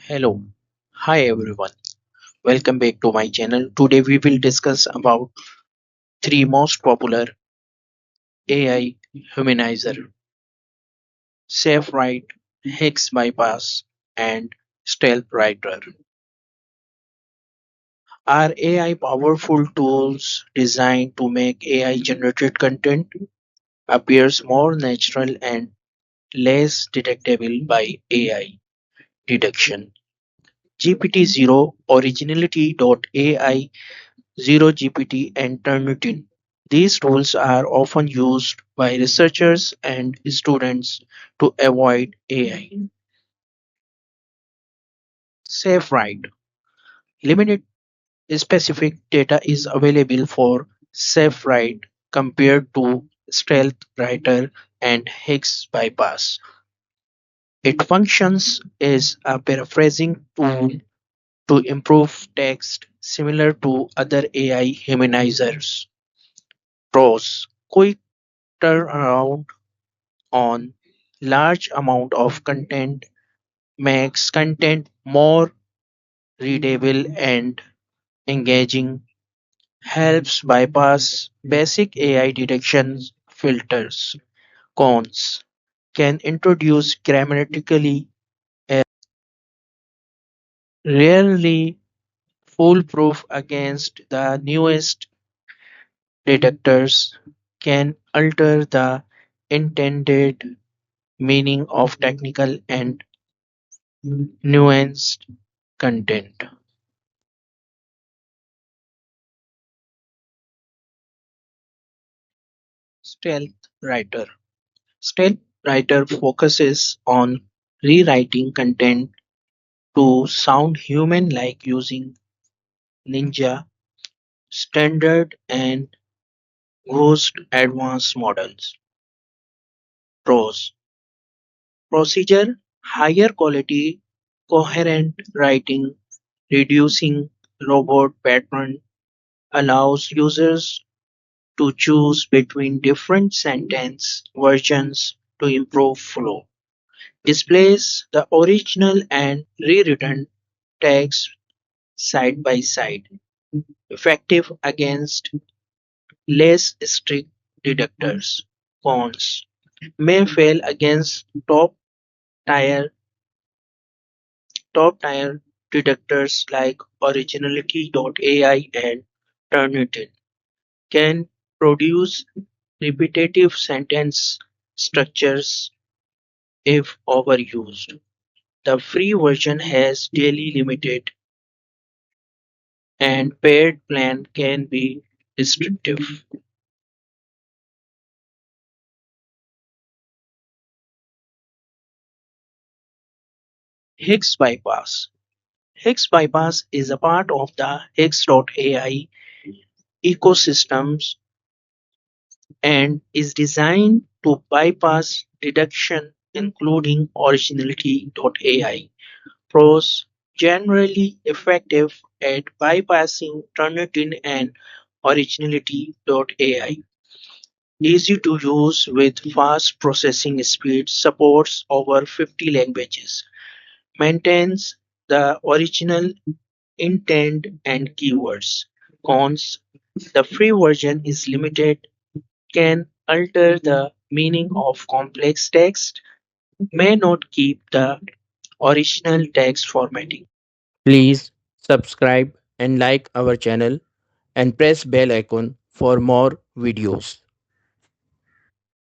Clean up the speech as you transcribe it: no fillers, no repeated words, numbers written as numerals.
Hello. Hi everyone. Welcome back to my channel. Today we will discuss about three most popular AI humanizer: SafeWrite, Higgs bypass, and StealthWriter. Are AI powerful tools designed to make AI generated content appears more natural and less detectable by AI detection. GPT-0 originality.ai 0GPT and Turnitin. These tools are often used by researchers and students to avoid AI. Safe write. Limited specific data is available for safe write compared to stealth writer and Higgs bypass. It functions as a paraphrasing tool to improve text similar to other AI humanizers. Pros: quick turnaround on large amount of content makes content more readable and engaging, helps bypass basic AI detection filters. Cons: can introduce grammatically rarely foolproof against the newest detectors, can alter the intended meaning of technical and nuanced content. Stealth writer. Stealth writer focuses on rewriting content to sound human like using Ninja, Standard, and Ghost advanced models. Pros: procedure, higher quality, coherent writing, reducing robot pattern, allows users to choose between different sentence versions to improve flow. Displays the original and rewritten text side by side, effective against less strict detectors. Cons: may fail against tier top tier detectors like Originality.ai and Turnitin. Can produce repetitive sentence structures if overused. The free version has daily limited and paid plan can be restrictive. Higgs bypass. Higgs bypass is a part of the Higgs.ai ecosystems and is designed to bypass deduction including originality.ai. Pros: generally effective at bypassing Turnitin and originality.ai. Easy to use with fast processing speed, supports over 50 languages, maintains the original intent and keywords. Cons: the free version is limited, can alter the meaning of complex text, may not keep the original text formatting. Please subscribe and like our channel and press bell icon for more videos.